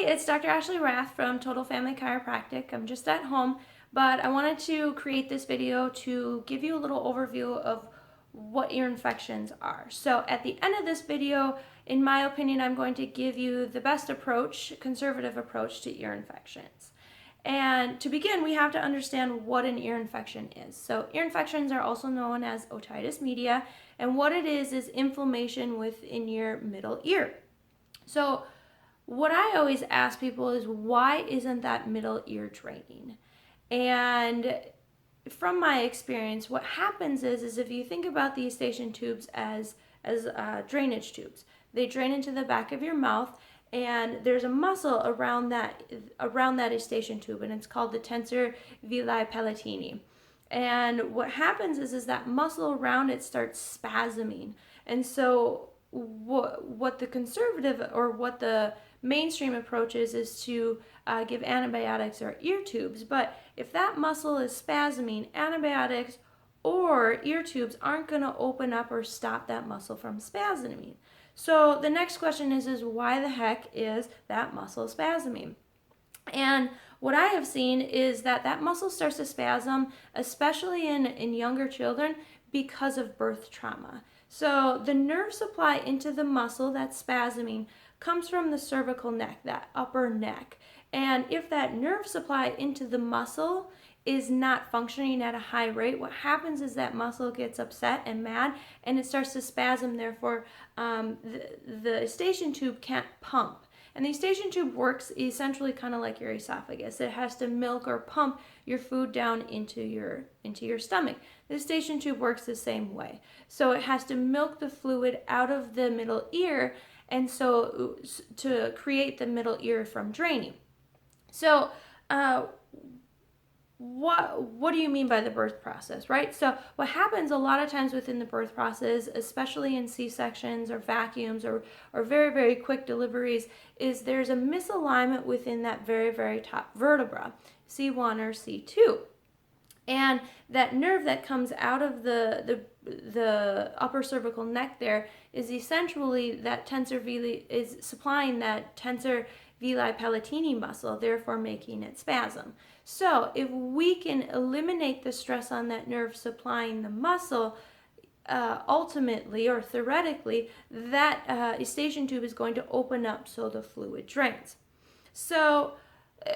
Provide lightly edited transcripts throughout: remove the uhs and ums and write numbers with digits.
it's Dr. Ashley Rath from Total Family Chiropractic. I'm just at home, but I wanted to create this video to give you a little overview of what ear infections are. So at the end of this video, in my opinion, I'm going to give you the best approach, conservative approach to ear infections. And to begin, we have to understand what an ear infection is. So ear infections are also known as otitis media, and what it is inflammation within your middle ear. So what I always ask people is, why isn't that middle ear draining? And from my experience, what happens is if you think about the eustachian tubes as drainage tubes, they drain into the back of your mouth, and there's a muscle around that eustachian tube, and it's called the tensor villi palatini. And what happens is that muscle around it starts spasming. And so what the conservative or what the mainstream approach is to give antibiotics or ear tubes. But if that muscle is spasming, antibiotics or ear tubes aren't going to open up or stop that muscle from spasming. So the next question is why the heck is that muscle spasming? And what I have seen is that muscle starts to spasm, especially in younger children, because of birth trauma. So the nerve supply into the muscle that's spasming comes from the cervical neck, that upper neck. And if that nerve supply into the muscle is not functioning at a high rate, what happens is that muscle gets upset and mad, and it starts to spasm. Therefore, the eustachian tube can't pump. And the eustachian tube works essentially kind of like your esophagus. It has to milk or pump your food down into your stomach. The eustachian tube works the same way. So it has to milk the fluid out of the middle ear, and so to create the middle ear from draining. So what do you mean by the birth process, right? So what happens a lot of times within the birth process, especially in C-sections or vacuums or very, very quick deliveries, is there's a misalignment within that very, very top vertebra, C1 or C2. And that nerve that comes out of the upper cervical neck there is essentially that tensor villi, is supplying that tensor villi palatini muscle, therefore making it spasm. So if we can eliminate the stress on that nerve supplying the muscle, ultimately or theoretically, that eustachian tube is going to open up so the fluid drains. So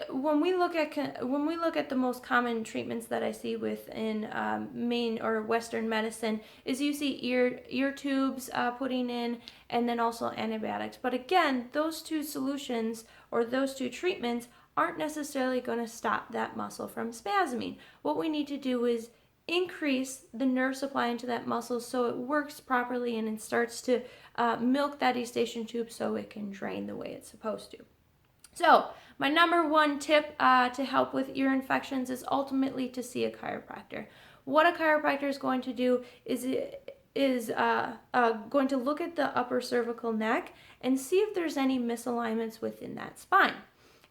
when we look at the most common treatments that I see within main or Western medicine, is you see ear tubes putting in, and then also antibiotics. But again, those two solutions or those two treatments aren't necessarily going to stop that muscle from spasming. What we need to do is increase the nerve supply into that muscle so it works properly and it starts to milk that eustachian tube so it can drain the way it's supposed to. So my number one tip to help with ear infections is ultimately to see a chiropractor. What a chiropractor is going to do is going to look at the upper cervical neck and see if there's any misalignments within that spine.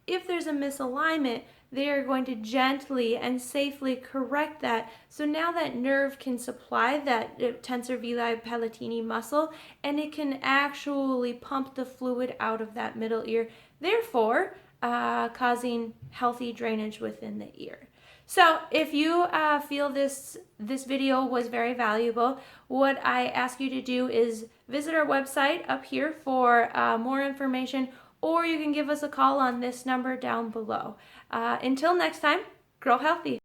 If there's a misalignment, they are going to gently and safely correct that. So now that nerve can supply that tensor villi palatini muscle, and it can actually pump the fluid out of that middle ear, therefore causing healthy drainage within the ear. So if you feel this video was very valuable, what I ask you to do is visit our website up here for more information, or you can give us a call on this number down below. Until next time, grow healthy.